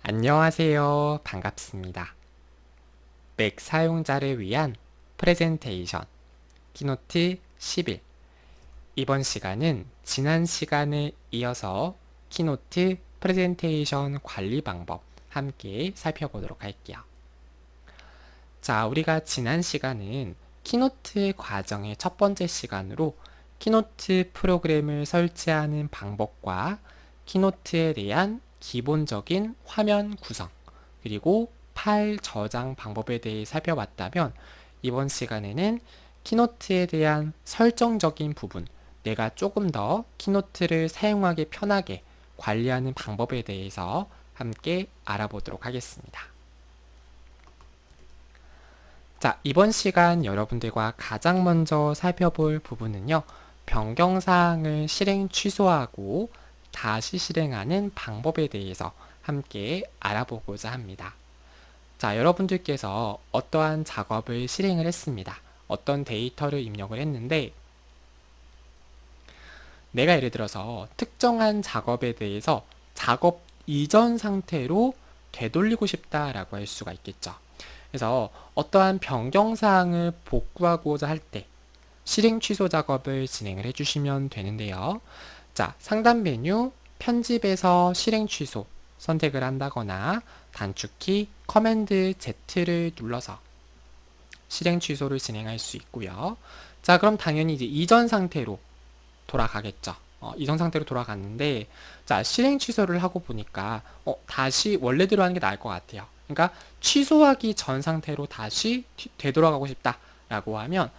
안녕하세요. 반갑습니다. 맥 사용자를 위한 프레젠테이션 키노트 11. 이번 시간은 지난 시간에 이어서 키노트 프레젠테이션 관리 방법 함께 살펴보도록 할게요. 자, 우리가 지난 시간은 키노트 과정의 첫 번째 시간으로 키노트 프로그램을 설치하는 방법과 키노트에 대한 기본적인 화면 구성, 그리고 파일 저장 방법에 대해 살펴봤다면, 이번 시간에는 키노트에 대한 설정적인 부분, 내가 조금 더 키노트를 사용하기 편하게 관리하는 방법에 대해서 함께 알아보도록 하겠습니다. 자, 이번 시간 여러분들과 가장 먼저 살펴볼 부분은요, 변경사항을 실행 취소하고 다시 실행하는 방법에 대해서 함께 알아보고자 합니다. 자, 여러분들께서 어떠한 작업을 실행을 했습니다. 어떤 데이터를 입력을 했는데, 내가 예를 들어서 특정한 작업에 대해서 작업 이전 상태로 되돌리고 싶다라고 할 수가 있겠죠. 그래서 어떠한 변경사항을 복구하고자 할 때 실행 취소 작업을 진행을 해주시면 되는데요. 자, 상단 메뉴 편집에서 실행 취소 선택을 한다거나 단축키 커맨드 Z를 눌러서 실행 취소를 진행할 수 있고요. 자, 그럼 당연히 이제 이전 상태로 돌아가겠죠. 이전 상태로 돌아갔는데, 자, 실행 취소를 하고 보니까 다시 원래대로 하는 게 나을 것 같아요. 그러니까 취소하기 전 상태로 다시 되돌아가고 싶다라고 하면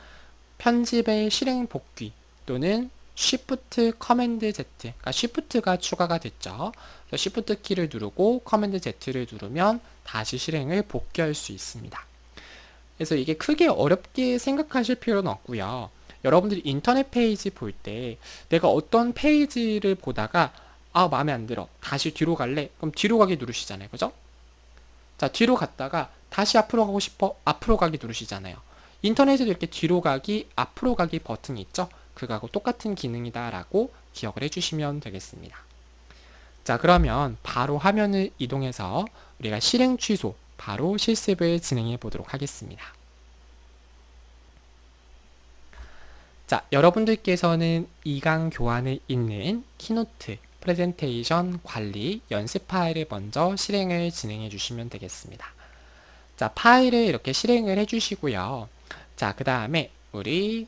편집의 실행 복귀 또는 Shift 커맨드 Z, 그러니까 Shift가 추가가 됐죠. Shift 키를 누르고 커맨드 Z를 누르면 다시 실행을 복귀할 수 있습니다. 그래서 이게 크게 어렵게 생각하실 필요는 없고요. 여러분들이 인터넷 페이지 볼 때 내가 어떤 페이지를 보다가 마음에 안 들어, 다시 뒤로 갈래? 그럼 뒤로 가기 누르시잖아요. 그죠? 자, 뒤로 갔다가 다시 앞으로 가고 싶어, 앞으로 가기 누르시잖아요. 인터넷에도 이렇게 뒤로 가기, 앞으로 가기 버튼이 있죠? 그거하고 똑같은 기능이다 라고 기억을 해주시면 되겠습니다. 자, 그러면 바로 화면을 이동해서 우리가 실행 취소 바로 실습을 진행해 보도록 하겠습니다. 자, 여러분들께서는 2강 교환에 있는 키노트 프레젠테이션 관리 연습 파일을 먼저 실행을 진행해 주시면 되겠습니다. 자, 파일을 이렇게 실행을 해 주시고요. 자, 그 다음에 우리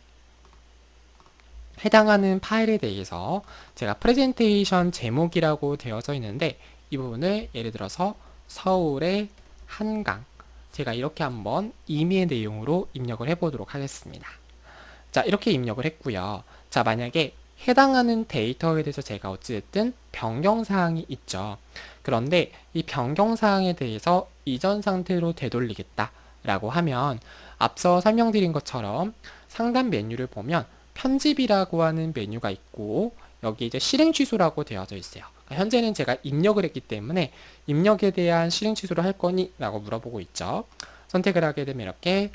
해당하는 파일에 대해서 제가 프레젠테이션 제목이라고 되어져 있는데, 이 부분을 예를 들어서 서울의 한강, 제가 이렇게 한번 임의의 내용으로 입력을 해 보도록 하겠습니다. 자, 이렇게 입력을 했고요. 자, 만약에 해당하는 데이터에 대해서 제가 어찌됐든 변경사항이 있죠. 그런데 이 변경사항에 대해서 이전 상태로 되돌리겠다 라고 하면, 앞서 설명드린 것처럼 상단 메뉴를 보면 편집이라고 하는 메뉴가 있고, 여기 이제 실행 취소라고 되어져 있어요. 그러니까 현재는 제가 입력을 했기 때문에 입력에 대한 실행 취소를 할 거니? 라고 물어보고 있죠. 선택을 하게 되면 이렇게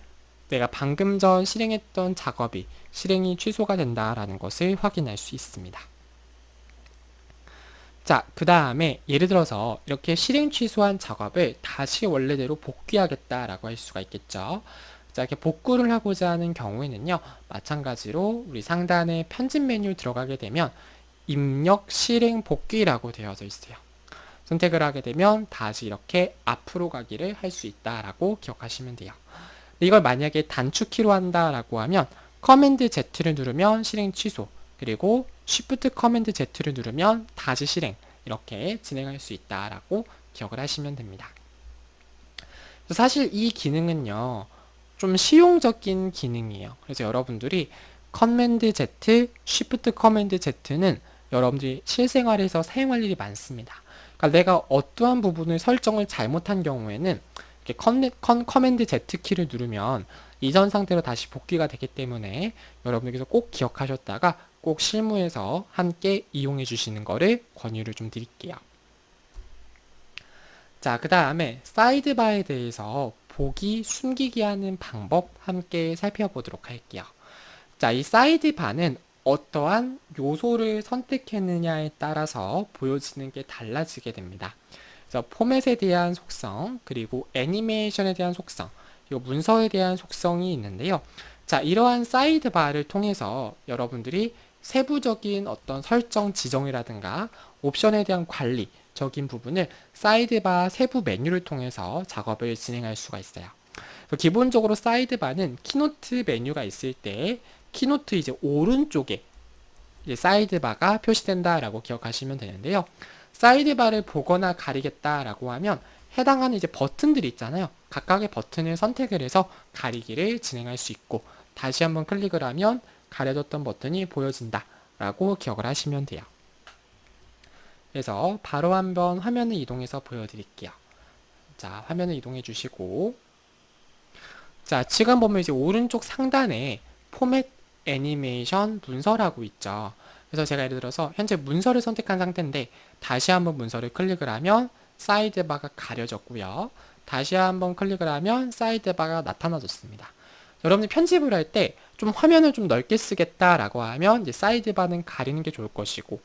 내가 방금 전 실행했던 작업이 실행이 취소가 된다라는 것을 확인할 수 있습니다. 자, 그 다음에 예를 들어서 이렇게 실행 취소한 작업을 다시 원래대로 복귀하겠다라고 할 수가 있겠죠. 자, 이렇게 복구를 하고자 하는 경우에는요, 마찬가지로 우리 상단에 편집 메뉴 들어가게 되면 입력 실행 복귀라고 되어져 있어요. 선택을 하게 되면 다시 이렇게 앞으로 가기를 할 수 있다라고 기억하시면 돼요. 이걸 만약에 단축키로 한다라고 하면 커맨드 Z를 누르면 실행 취소, 그리고 Shift 커맨드 Z를 누르면 다시 실행, 이렇게 진행할 수 있다라고 기억을 하시면 됩니다. 사실 이 기능은요, 좀 실용적인 기능이에요. 그래서 여러분들이 커맨드 Z, Shift 커맨드 Z는 여러분들이 실생활에서 사용할 일이 많습니다. 그러니까 내가 어떠한 부분을 설정을 잘못한 경우에는 이렇게 커맨드 Z 키를 누르면 이전 상태로 다시 복귀가 되기 때문에 여러분들께서 꼭 기억하셨다가 꼭 실무에서 함께 이용해 주시는 거를 권유를 좀 드릴게요. 자, 그 다음에 사이드바에 대해서 보기 숨기기 하는 방법 함께 살펴보도록 할게요. 자, 이 사이드바는 어떠한 요소를 선택했느냐에 따라서 보여지는 게 달라지게 됩니다. 그래서 포맷에 대한 속성, 그리고 애니메이션에 대한 속성, 그리고 문서에 대한 속성이 있는데요. 자, 이러한 사이드바를 통해서 여러분들이 세부적인 어떤 설정 지정이라든가 옵션에 대한 관리적인 부분을 사이드바 세부 메뉴를 통해서 작업을 진행할 수가 있어요. 기본적으로 사이드바는 키노트 메뉴가 있을 때 키노트 이제 오른쪽에 이제 사이드바가 표시된다라고 기억하시면 되는데요. 사이드바를 보거나 가리겠다라고 하면 해당하는 이제 버튼들이 있잖아요. 각각의 버튼을 선택을 해서 가리기를 진행할 수 있고, 다시 한번 클릭을 하면 가려졌던 버튼이 보여진다라고 기억을 하시면 돼요. 그래서 바로 한번 화면을 이동해서 보여드릴게요. 자, 화면을 이동해 주시고, 자, 지금 보면 이제 오른쪽 상단에 포맷 애니메이션 문서라고 있죠. 그래서 제가 예를 들어서 현재 문서를 선택한 상태인데 다시 한번 문서를 클릭을 하면 사이드바가 가려졌고요. 다시 한번 클릭을 하면 사이드바가 나타나졌습니다. 여러분이 편집을 할 때 좀 화면을 좀 넓게 쓰겠다라고 하면 이제 사이드바는 가리는 게 좋을 것이고,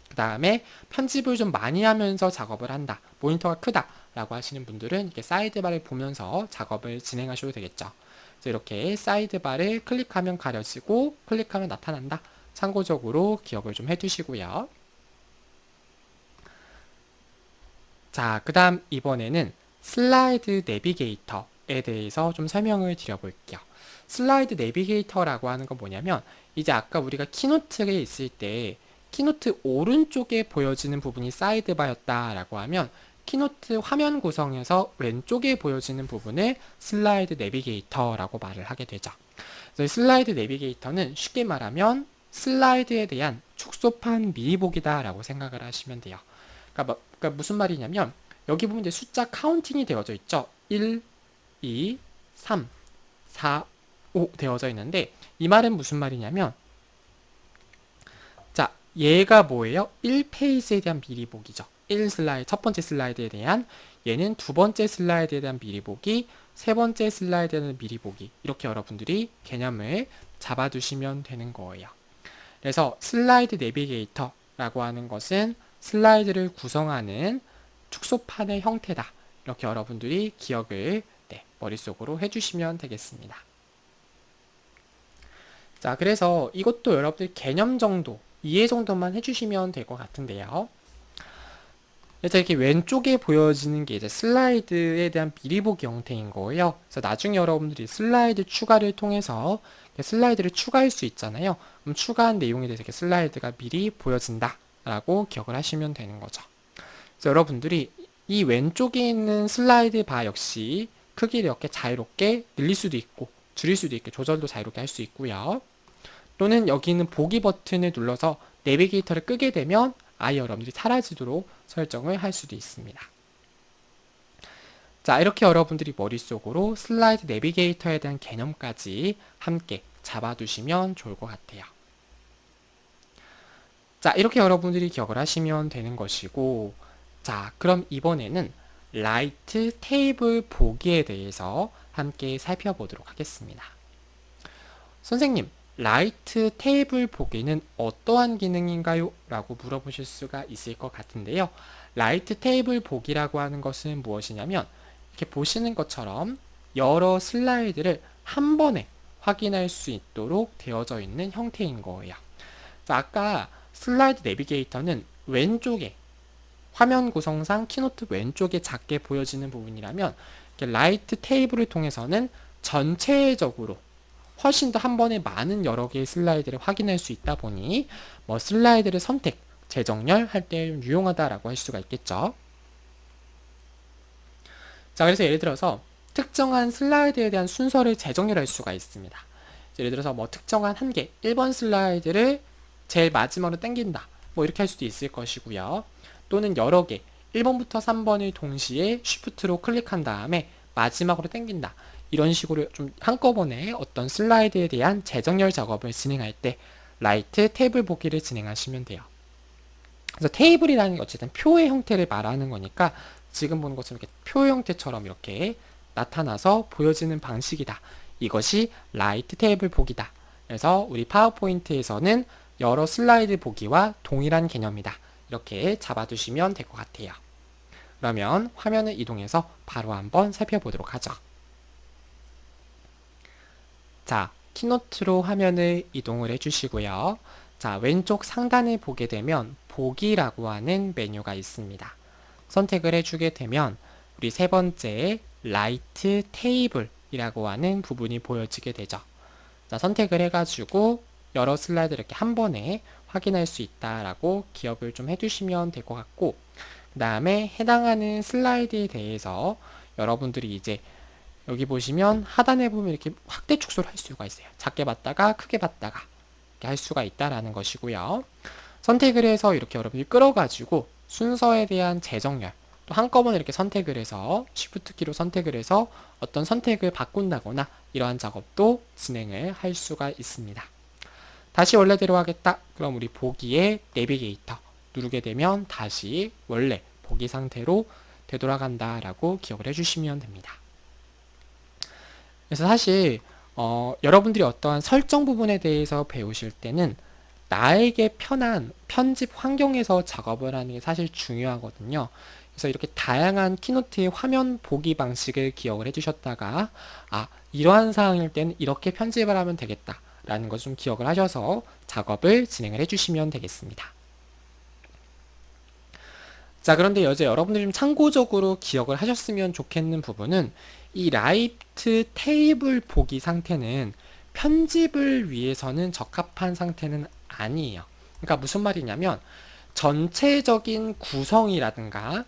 그 다음에 편집을 좀 많이 하면서 작업을 한다, 모니터가 크다 라고 하시는 분들은 이렇게 사이드바를 보면서 작업을 진행하셔도 되겠죠. 그래서 이렇게 사이드바를 클릭하면 가려지고 클릭하면 나타난다, 참고적으로 기억을 좀 해두시고요. 자, 그 다음 이번에는 슬라이드 내비게이터에 대해서 좀 설명을 드려볼게요. 슬라이드 내비게이터라고 하는 건 뭐냐면, 이제 아까 우리가 키노트에 있을 때 키노트 오른쪽에 보여지는 부분이 사이드바였다라고 하면 키노트 화면 구성에서 왼쪽에 보여지는 부분을 슬라이드 내비게이터라고 말을 하게 되죠. 그래서 슬라이드 내비게이터는 쉽게 말하면 슬라이드에 대한 축소판 미리 보기다라고 생각을 하시면 돼요. 그러니까 무슨 말이냐면, 여기 보면 이제 숫자 카운팅이 되어져 있죠. 1, 2, 3, 4, 5 되어져 있는데, 이 말은 무슨 말이냐면, 자, 얘가 뭐예요? 1페이지에 대한 미리 보기죠. 1슬라이드, 첫 번째 슬라이드에 대한, 얘는 두 번째 슬라이드에 대한 미리 보기, 세 번째 슬라이드에 대한 미리 보기, 이렇게 여러분들이 개념을 잡아두시면 되는 거예요. 그래서 슬라이드 내비게이터라고 하는 것은 슬라이드를 구성하는 축소판의 형태다, 이렇게 여러분들이 기억을 머릿속으로 해주시면 되겠습니다. 자, 그래서 이것도 여러분들 개념 정도, 이해 정도만 해주시면 될 것 같은데요. 그래서 이렇게 왼쪽에 보여지는 게 이제 슬라이드에 대한 미리 보기 형태인 거예요. 그래서 나중에 여러분들이 슬라이드 추가를 통해서 슬라이드를 추가할 수 있잖아요. 그럼 추가한 내용에 대해서 이렇게 슬라이드가 미리 보여진다 라고 기억을 하시면 되는 거죠. 그래서 여러분들이 이 왼쪽에 있는 슬라이드 바 역시 크기를 이렇게 자유롭게 늘릴 수도 있고 줄일 수도 있게 조절도 자유롭게 할 수 있고요. 또는 여기 있는 보기 버튼을 눌러서 내비게이터를 끄게 되면 아예 여러분들이 사라지도록 설정을 할 수도 있습니다. 자, 이렇게 여러분들이 머릿속으로 슬라이드 내비게이터에 대한 개념까지 함께 잡아두시면 좋을 것 같아요. 자, 이렇게 여러분들이 기억을 하시면 되는 것이고, 자, 그럼 이번에는 라이트 테이블 보기에 대해서 함께 살펴보도록 하겠습니다. 선생님, 라이트 테이블 보기는 어떠한 기능인가요? 라고 물어보실 수가 있을 것 같은데요. 라이트 테이블 보기라고 하는 것은 무엇이냐면, 이렇게 보시는 것처럼 여러 슬라이드를 한 번에 확인할 수 있도록 되어져 있는 형태인 거예요. 아까 슬라이드 내비게이터는 왼쪽에, 화면 구성상 키노트 왼쪽에 작게 보여지는 부분이라면, 라이트 테이블을 통해서는 전체적으로 훨씬 더 한 번에 많은 여러 개의 슬라이드를 확인할 수 있다 보니 슬라이드를 선택, 재정렬 할 때 유용하다라고 할 수가 있겠죠. 자, 그래서 예를 들어서 특정한 슬라이드에 대한 순서를 재정렬할 수가 있습니다. 예를 들어서 특정한 한 개, 1번 슬라이드를 제일 마지막으로 당긴다, 이렇게 할 수도 있을 것이고요. 또는 여러 개, 1번부터 3번을 동시에 쉬프트로 클릭한 다음에 마지막으로 당긴다, 이런 식으로 좀 한꺼번에 어떤 슬라이드에 대한 재정렬 작업을 진행할 때 라이트 테이블 보기를 진행하시면 돼요. 그래서 테이블이라는 게 어쨌든 표의 형태를 말하는 거니까 지금 보는 것처럼 이렇게 표 형태처럼 이렇게 나타나서 보여지는 방식이다. 이것이 라이트 테이블 보기다. 그래서 우리 파워포인트에서는 여러 슬라이드 보기와 동일한 개념이다. 이렇게 잡아두시면 될 것 같아요. 그러면 화면을 이동해서 바로 한번 살펴보도록 하죠. 자, 키노트로 화면을 이동을 해주시고요. 자, 왼쪽 상단을 보게 되면 보기라고 하는 메뉴가 있습니다. 선택을 해주게 되면 우리 세 번째 라이트 테이블이라고 하는 부분이 보여지게 되죠. 자, 선택을 해가지고 여러 슬라이드 이렇게 한 번에 확인할 수 있다라고 기억을 좀 해두시면 될 것 같고, 그 다음에 해당하는 슬라이드에 대해서 여러분들이 이제 여기 보시면 하단에 보면 이렇게 확대 축소를 할 수가 있어요. 작게 봤다가 크게 봤다가 이렇게 할 수가 있다라는 것이고요. 선택을 해서 이렇게 여러분이 끌어가지고 순서에 대한 재정렬, 또 한꺼번에 이렇게 선택을 해서 Shift 키로 선택을 해서 어떤 선택을 바꾼다거나 이러한 작업도 진행을 할 수가 있습니다. 다시 원래대로 하겠다. 그럼 우리 보기에 내비게이터 누르게 되면 다시 원래 보기 상태로 되돌아간다 라고 기억을 해주시면 됩니다. 그래서 사실 여러분들이 어떠한 설정 부분에 대해서 배우실 때는 나에게 편한 편집 환경에서 작업을 하는 게 사실 중요하거든요. 그래서 이렇게 다양한 키노트의 화면 보기 방식을 기억을 해주셨다가 이러한 사항일 때는 이렇게 편집을 하면 되겠다 라는 것 좀 기억을 하셔서 작업을 진행을 해주시면 되겠습니다. 자, 그런데 이제 여러분들이 좀 참고적으로 기억을 하셨으면 좋겠는 부분은 이 라이트 테이블 보기 상태는 편집을 위해서는 적합한 상태는 아니에요. 그러니까 무슨 말이냐면 전체적인 구성이라든가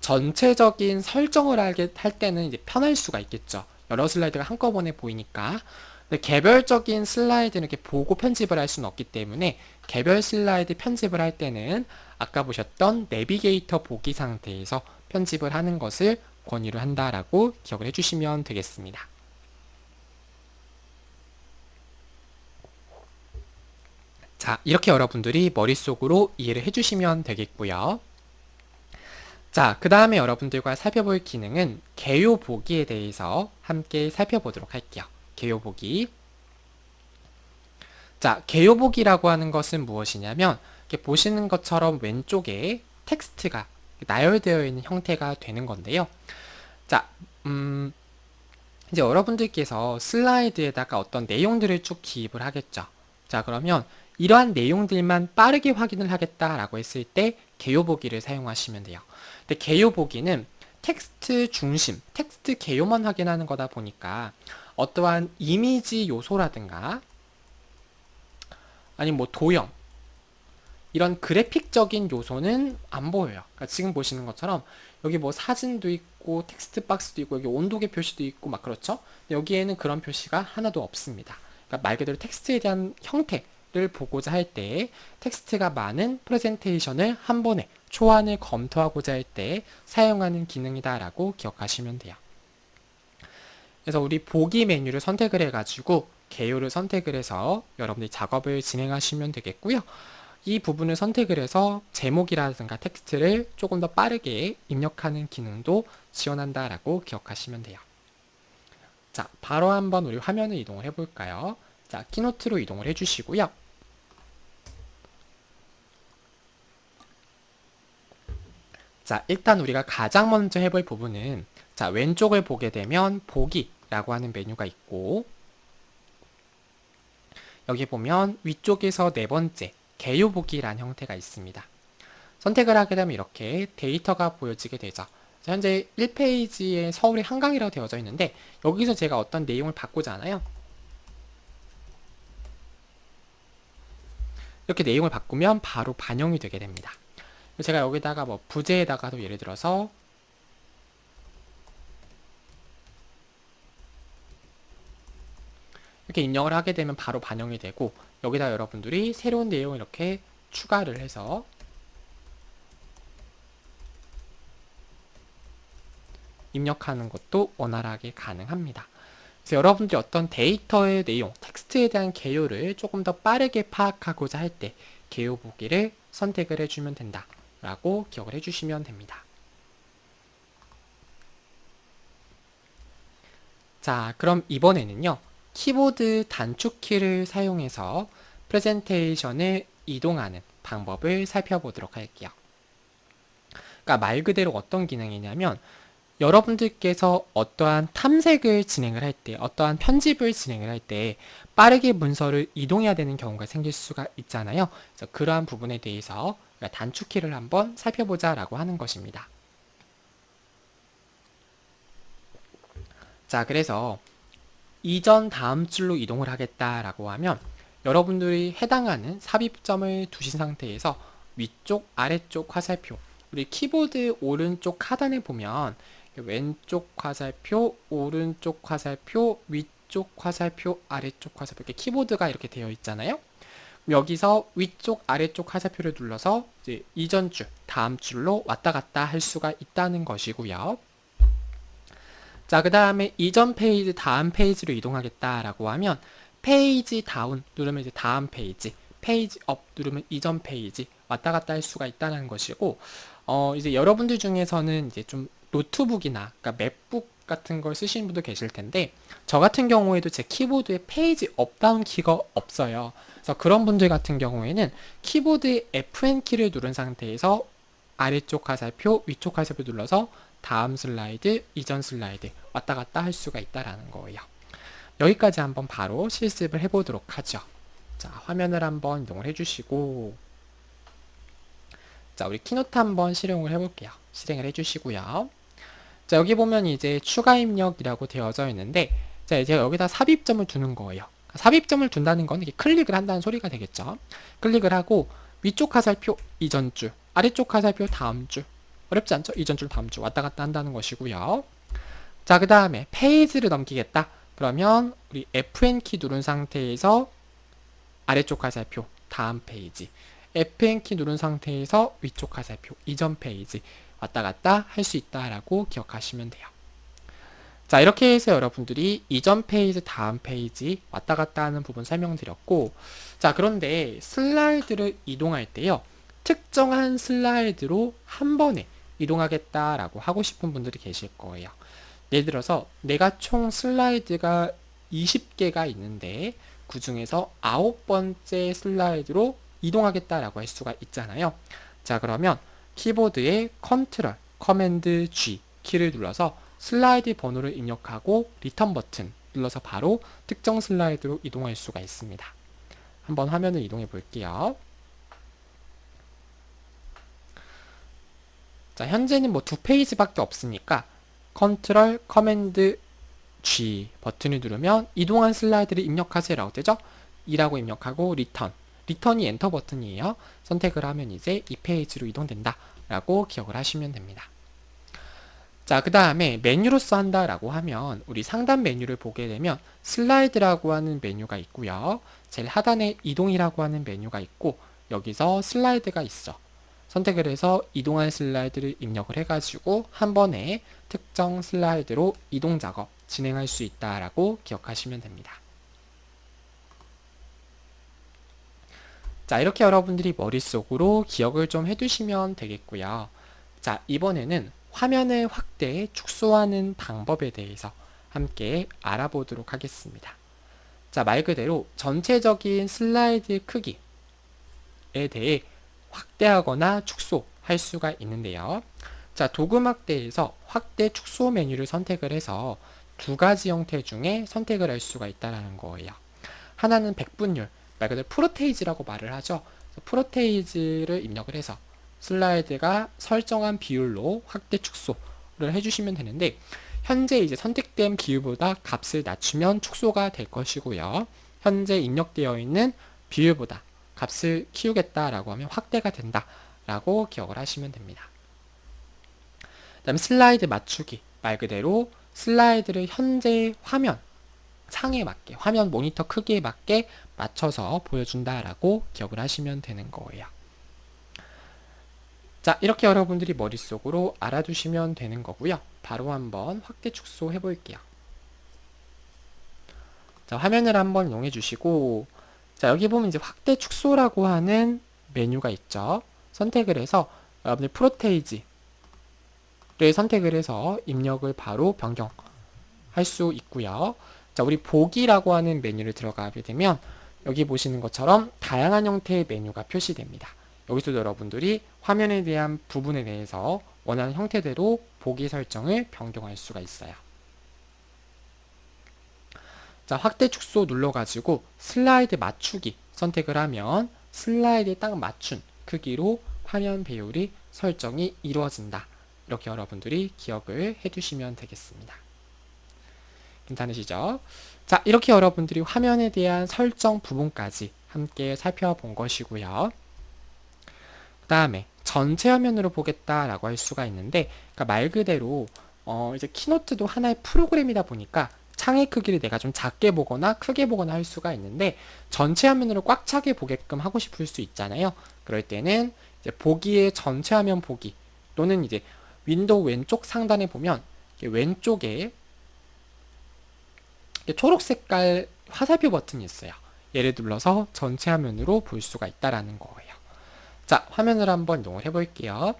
전체적인 설정을 할 때는 이제 편할 수가 있겠죠. 여러 슬라이드가 한꺼번에 보이니까. 근데 개별적인 슬라이드는 이렇게 보고 편집을 할 수는 없기 때문에 개별 슬라이드 편집을 할 때는 아까 보셨던 내비게이터 보기 상태에서 편집을 하는 것을 권유를 한다라고 기억을 해주시면 되겠습니다. 자, 이렇게 여러분들이 머릿속으로 이해를 해주시면 되겠고요. 자, 그 다음에 여러분들과 살펴볼 기능은 개요 보기에 대해서 함께 살펴보도록 할게요. 개요 보기. 자, 개요 보기라고 하는 것은 무엇이냐면 이렇게 보시는 것처럼 왼쪽에 텍스트가 나열되어 있는 형태가 되는 건데요. 자, 이제 여러분들께서 슬라이드에다가 어떤 내용들을 쭉 기입을 하겠죠. 자, 그러면 이러한 내용들만 빠르게 확인을 하겠다라고 했을 때 개요 보기를 사용하시면 돼요. 근데 개요 보기는 텍스트 중심, 텍스트 개요만 확인하는 거다 보니까 어떠한 이미지 요소라든가 아니면 뭐 도형 이런 그래픽적인 요소는 안 보여요. 그러니까 지금 보시는 것처럼 여기 뭐 사진도 있고 텍스트 박스도 있고 여기 온도계 표시도 있고 막 그렇죠. 여기에는 그런 표시가 하나도 없습니다. 그러니까 말 그대로 텍스트에 대한 형태를 보고자 할 때 텍스트가 많은 프레젠테이션을 한 번에 초안을 검토하고자 할 때 사용하는 기능이다라고 기억하시면 돼요. 그래서 우리 보기 메뉴를 선택을 해가지고 개요를 선택을 해서 여러분들이 작업을 진행하시면 되겠고요. 이 부분을 선택을 해서 제목이라든가 텍스트를 조금 더 빠르게 입력하는 기능도 지원한다라고 기억하시면 돼요. 자, 바로 한번 우리 화면을 이동을 해볼까요? 자, 키노트로 이동을 해주시고요. 자, 일단 우리가 가장 먼저 해볼 부분은 자, 왼쪽을 보게 되면 보기라고 하는 메뉴가 있고 여기 보면 위쪽에서 네 번째 개요 보기라는 형태가 있습니다. 선택을 하게 되면 이렇게 데이터가 보여지게 되죠. 현재 1페이지에 서울의 한강이라고 되어져 있는데 여기서 제가 어떤 내용을 바꾸잖아요. 이렇게 내용을 바꾸면 바로 반영이 되게 됩니다. 제가 여기다가 뭐 부제에다가도 예를 들어서 이렇게 입력을 하게 되면 바로 반영이 되고 여기다 여러분들이 새로운 내용을 이렇게 추가를 해서 입력하는 것도 원활하게 가능합니다. 그래서 여러분들이 어떤 데이터의 내용, 텍스트에 대한 개요를 조금 더 빠르게 파악하고자 할 때 개요 보기를 선택을 해주면 된다 라고 기억을 해주시면 됩니다. 자, 그럼 이번에는요. 키보드 단축키를 사용해서 프레젠테이션을 이동하는 방법을 살펴보도록 할게요. 그러니까 말 그대로 어떤 기능이냐면 여러분들께서 어떠한 탐색을 진행을 할 때, 어떠한 편집을 진행을 할 때 빠르게 문서를 이동해야 되는 경우가 생길 수가 있잖아요. 그래서 그러한 부분에 대해서 단축키를 한번 살펴보자라고 하는 것입니다. 자, 그래서 이전 다음 줄로 이동을 하겠다라고 하면 여러분들이 해당하는 삽입점을 두신 상태에서 위쪽, 아래쪽 화살표, 우리 키보드 오른쪽 하단에 보면 왼쪽 화살표, 오른쪽 화살표, 위쪽 화살표, 아래쪽 화살표 이렇게 키보드가 이렇게 되어 있잖아요. 여기서 위쪽, 아래쪽 화살표를 눌러서 이제 이전 줄, 다음 줄로 왔다 갔다 할 수가 있다는 것이고요. 자, 그 다음에 이전 페이지, 다음 페이지로 이동하겠다라고 하면 페이지 다운 누르면 이제 다음 페이지, 페이지 업 누르면 이전 페이지 왔다 갔다 할 수가 있다는 것이고, 이제 여러분들 중에서는 이제 좀 노트북이나 그러니까 맥북 같은 걸 쓰시는 분도 계실 텐데, 저 같은 경우에도 제 키보드에 페이지 업 다운 키가 없어요. 그래서 그런 분들 같은 경우에는 키보드에 FN 키를 누른 상태에서 아래쪽 화살표, 위쪽 화살표 눌러서 다음 슬라이드, 이전 슬라이드 왔다 갔다 할 수가 있다라는 거예요. 여기까지 한번 바로 실습을 해보도록 하죠. 자, 화면을 한번 이동을 해주시고, 자, 우리 키노트 한번 실행을 해볼게요. 실행을 해주시고요. 자, 여기 보면 이제 추가 입력이라고 되어져 있는데, 자, 이제 여기다 삽입점을 두는 거예요. 삽입점을 둔다는 건 이렇게 클릭을 한다는 소리가 되겠죠. 클릭을 하고 위쪽 화살표 이전 줄, 아래쪽 화살표 다음 줄, 어렵지 않죠? 이전 줄 다음 줄 왔다 갔다 한다는 것이고요. 자, 그 다음에 페이지를 넘기겠다. 그러면 우리 FN키 누른 상태에서 아래쪽 화살표 다음 페이지, FN키 누른 상태에서 위쪽 화살표 이전 페이지 왔다 갔다 할 수 있다라고 기억하시면 돼요. 자, 이렇게 해서 여러분들이 이전 페이지, 다음 페이지 왔다 갔다 하는 부분 설명드렸고, 자, 그런데 슬라이드를 이동할 때요, 특정한 슬라이드로 한 번에 이동하겠다라고 하고 싶은 분들이 계실 거예요. 예를 들어서 내가 총 슬라이드가 20개가 있는데 그 중에서 9번째 슬라이드로 이동하겠다라고 할 수가 있잖아요. 자, 그러면 키보드에 컨트롤, 커맨드 G 키를 눌러서 슬라이드 번호를 입력하고 리턴 버튼 눌러서 바로 특정 슬라이드로 이동할 수가 있습니다. 한번 화면을 이동해 볼게요. 자, 현재는 뭐 2페이지밖에 없으니까 컨트롤 커맨드 G 버튼을 누르면 이동한 슬라이드를 입력하세요 라고 되죠. 2라고 입력하고 리턴이 엔터 버튼이에요. 선택을 하면 이제 이 페이지로 이동된다 라고 기억을 하시면 됩니다. 자, 그 다음에 메뉴로서 한다 라고 하면 우리 상단 메뉴를 보게 되면 슬라이드라고 하는 메뉴가 있고요. 제일 하단에 이동이라고 하는 메뉴가 있고, 여기서 슬라이드가 있어. 선택을 해서 이동한 슬라이드를 입력을 해가지고 한 번에 특정 슬라이드로 이동 작업 진행할 수 있다라고 기억하시면 됩니다. 자, 이렇게 여러분들이 머릿속으로 기억을 좀 해두시면 되겠고요. 자, 이번에는 화면의 확대, 축소하는 방법에 대해서 함께 알아보도록 하겠습니다. 자, 말 그대로 전체적인 슬라이드 크기에 대해 확대하거나 축소할 수가 있는데요. 자, 도금 확대에서 확대 축소 메뉴를 선택을 해서 두 가지 형태 중에 선택을 할 수가 있다는 거예요. 하나는 백분율, 말 그대로 프로테이지라고 말을 하죠. 프로테이지를 입력을 해서 슬라이드가 설정한 비율로 확대 축소를 해주시면 되는데, 현재 이제 선택된 비율보다 값을 낮추면 축소가 될 것이고요. 현재 입력되어 있는 비율보다 값을 키우겠다라고 하면 확대가 된다라고 기억을 하시면 됩니다. 그 다음에 슬라이드 맞추기, 말 그대로 슬라이드를 현재 화면 창에 맞게, 화면 모니터 크기에 맞게 맞춰서 보여준다라고 기억을 하시면 되는 거예요. 자, 이렇게 여러분들이 머릿속으로 알아두시면 되는 거고요. 바로 한번 확대 축소 해볼게요. 자, 화면을 한번 이용해 주시고, 자, 여기 보면 이제 확대 축소라고 하는 메뉴가 있죠. 선택을 해서 여러분들 프로테이지를 선택을 해서 입력을 바로 변경할 수 있고요. 자, 우리 보기라고 하는 메뉴를 들어가게 되면 여기 보시는 것처럼 다양한 형태의 메뉴가 표시됩니다. 여기서 여러분들이 화면에 대한 부분에 대해서 원하는 형태대로 보기 설정을 변경할 수가 있어요. 자, 확대 축소 눌러가지고 슬라이드 맞추기 선택을 하면 슬라이드에 딱 맞춘 크기로 화면 배율이 설정이 이루어진다. 이렇게 여러분들이 기억을 해두시면 되겠습니다. 괜찮으시죠? 자, 이렇게 여러분들이 화면에 대한 설정 부분까지 함께 살펴본 것이고요. 그 다음에 전체 화면으로 보겠다라고 할 수가 있는데, 그러니까 말 그대로 이제 키노트도 하나의 프로그램이다 보니까 창의 크기를 내가 좀 작게 보거나 크게 보거나 할 수가 있는데, 전체 화면으로 꽉 차게 보게끔 하고 싶을 수 있잖아요. 그럴 때는 이제 보기의 전체 화면 보기, 또는 이제 윈도우 왼쪽 상단에 보면 왼쪽에 초록 색깔 화살표 버튼이 있어요. 얘를 눌러서 전체 화면으로 볼 수가 있다라는 거예요. 자, 화면을 한번 이동을 해볼게요.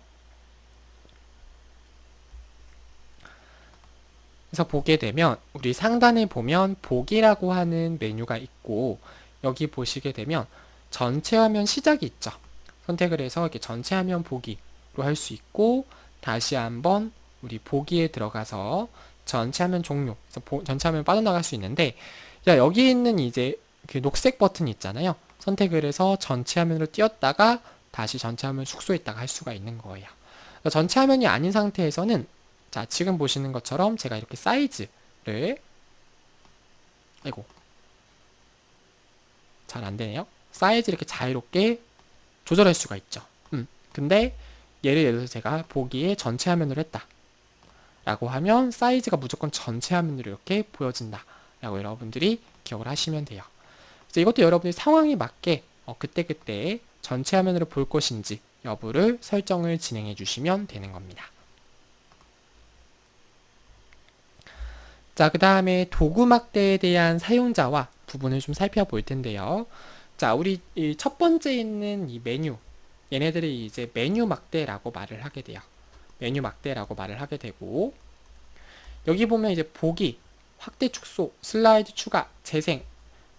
그래서 보게 되면 우리 상단에 보면 보기라고 하는 메뉴가 있고, 여기 보시게 되면 전체 화면 시작이 있죠. 선택을 해서 이렇게 전체 화면 보기로 할 수 있고, 다시 한번 우리 보기에 들어가서 전체 화면 종료, 그래서 전체 화면 빠져나갈 수 있는데, 자, 여기 있는 이제 그 녹색 버튼 있잖아요. 선택을 해서 전체 화면으로 띄웠다가 다시 전체 화면 축소했다가 할 수가 있는 거예요. 전체 화면이 아닌 상태에서는, 자, 지금 보시는 것처럼 제가 이렇게 사이즈를, 아이고, 잘 안 되네요. 사이즈 이렇게 자유롭게 조절할 수가 있죠. 근데 예를 들어서 제가 보기에 전체 화면으로 했다 라고 하면 사이즈가 무조건 전체 화면으로 이렇게 보여진다 라고 여러분들이 기억을 하시면 돼요. 그래서 이것도 여러분이 상황에 맞게 그때그때 전체 화면으로 볼 것인지 여부를 설정을 진행해 주시면 되는 겁니다. 자, 그 다음에 도구 막대에 대한 사용자와 부분을 좀 살펴볼 텐데요. 자, 우리 이 첫 번째 있는 이 메뉴, 얘네들이 이제 메뉴 막대라고 말을 하게 돼요. 메뉴 막대라고 말을 하게 되고, 여기 보면 이제 보기, 확대 축소, 슬라이드 추가, 재생,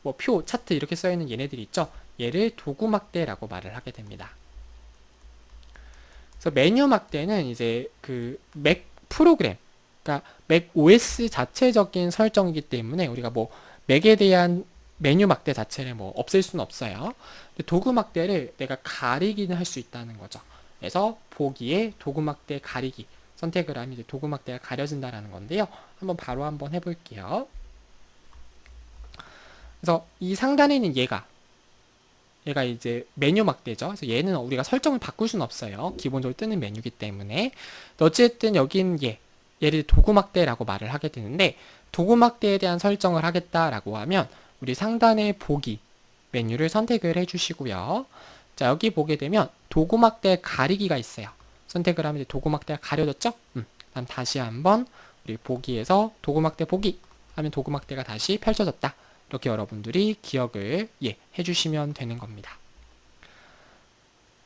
뭐 표, 차트 이렇게 써 있는 얘네들이 있죠. 얘를 도구 막대라고 말을 하게 됩니다. 그래서 메뉴 막대는 이제 그 맥 프로그램, 그러니까 맥 OS 자체적인 설정이기 때문에 우리가 뭐 맥에 대한 메뉴 막대 자체를 뭐 없앨 수는 없어요. 근데 도구 막대를 내가 가리기는 할 수 있다는 거죠. 그래서 보기에 도구 막대 가리기 선택을 하면 이제 도구 막대가 가려진다라는 건데요. 한번 해볼게요. 그래서 이 상단에 있는 얘가 이제 메뉴 막대죠. 그래서 얘는 우리가 설정을 바꿀 수는 없어요. 기본적으로 뜨는 메뉴이기 때문에. 어쨌든 여긴 얘를 도구 막대라고 말을 하게 되는데, 도구 막대에 대한 설정을 하겠다라고 하면 우리 상단의 보기 메뉴를 선택을 해주시고요. 자, 여기 보게 되면 도구 막대 가리기가 있어요. 선택을 하면 이제 도구 막대가 가려졌죠? 그다음 다시 한번 우리 보기에서 도구 막대 보기 하면 도구 막대가 다시 펼쳐졌다. 이렇게 여러분들이 기억을 해주시면 되는 겁니다.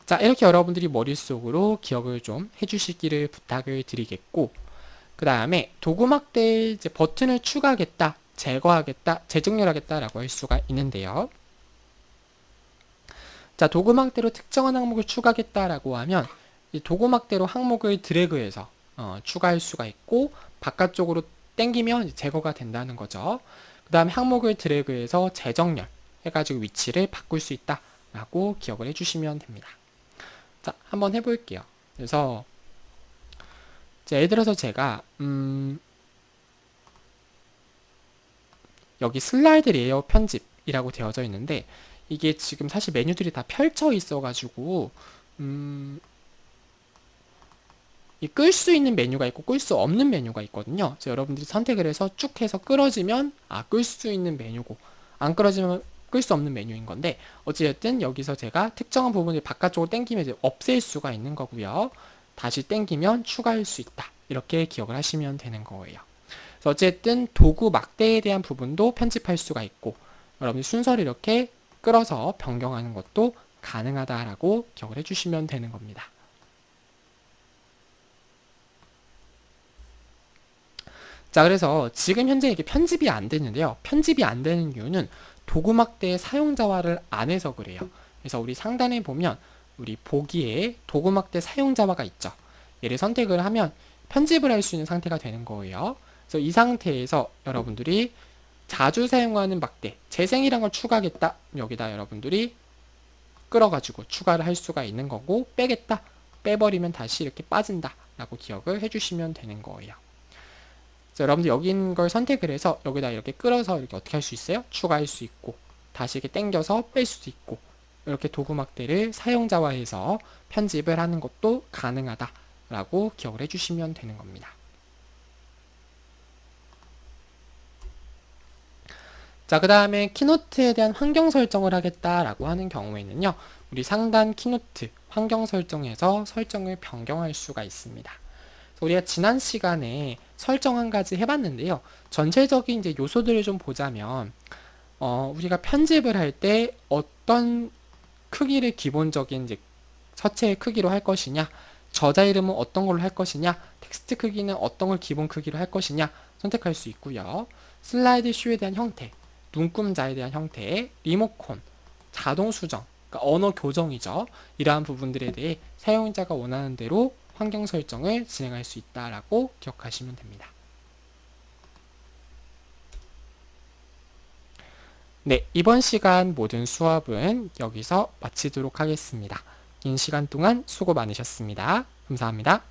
자, 이렇게 여러분들이 머릿속으로 기억을 좀 해주시기를 부탁을 드리겠고, 그 다음에 도구막대에 이제 버튼을 추가하겠다, 제거하겠다, 재정렬하겠다라고 할 수가 있는데요. 자, 도구막대로 특정한 항목을 추가하겠다라고 하면 이 도구막대로 항목을 드래그해서 추가할 수가 있고, 바깥쪽으로 당기면 제거가 된다는 거죠. 그 다음에 항목을 드래그해서 재정렬 해가지고 위치를 바꿀 수 있다라고 기억을 해주시면 됩니다. 자, 한번 해볼게요. 그래서 예를 들어서 제가 여기 슬라이드 레이아웃 편집이라고 되어져 있는데, 이게 지금 사실 메뉴들이 다 펼쳐 있어가지고 이 끌 수 있는 메뉴가 있고 끌 수 없는 메뉴가 있거든요. 그래서 여러분들이 선택을 해서 쭉 해서 끌어지면 끌 수 있는 메뉴고, 안 끌어지면 끌 수 없는 메뉴인 건데, 어찌됐든 여기서 제가 특정한 부분을 바깥쪽으로 당기면 이제 없앨 수가 있는 거고요. 다시 당기면 추가할 수 있다. 이렇게 기억을 하시면 되는 거예요. 그래서 어쨌든 도구 막대에 대한 부분도 편집할 수가 있고, 여러분이 순서를 이렇게 끌어서 변경하는 것도 가능하다라고 기억을 해주시면 되는 겁니다. 자, 그래서 지금 현재 이게 편집이 안 되는데요. 편집이 안 되는 이유는 도구막대의 사용자화를 안 해서 그래요. 그래서 우리 상단에 보면 우리 보기에 도구막대 사용자화가 있죠. 얘를 선택을 하면 편집을 할 수 있는 상태가 되는 거예요. 그래서 이 상태에서 여러분들이 자주 사용하는 막대, 재생이란 걸 추가하겠다. 여기다 여러분들이 끌어가지고 추가를 할 수가 있는 거고, 빼겠다. 빼버리면 다시 이렇게 빠진다. 라고 기억을 해주시면 되는 거예요. 그래서 여러분들 여기 있는 걸 선택을 해서 여기다 이렇게 끌어서 이렇게 어떻게 할 수 있어요? 추가할 수 있고, 다시 이렇게 당겨서 뺄 수도 있고, 이렇게 도구막대를 사용자화해서 편집을 하는 것도 가능하다라고 기억을 해주시면 되는 겁니다. 자, 그 다음에 키노트에 대한 환경 설정을 하겠다라고 하는 경우에는요, 우리 상단 키노트 환경 설정에서 설정을 변경할 수가 있습니다. 우리가 지난 시간에 설정 한 가지 해봤는데요. 전체적인 이제 요소들을 좀 보자면, 우리가 편집을 할 때 어떤 크기를 기본적인 이제 서체의 크기로 할 것이냐, 저자 이름은 어떤 걸로 할 것이냐, 텍스트 크기는 어떤 걸 기본 크기로 할 것이냐 선택할 수 있고요. 슬라이드 쇼에 대한 형태, 눈금자에 대한 형태, 리모컨, 자동 수정, 그러니까 언어 교정이죠. 이러한 부분들에 대해 사용자가 원하는 대로 환경 설정을 진행할 수 있다라고 기억하시면 됩니다. 네, 이번 시간 모든 수업은 여기서 마치도록 하겠습니다. 긴 시간 동안 수고 많으셨습니다. 감사합니다.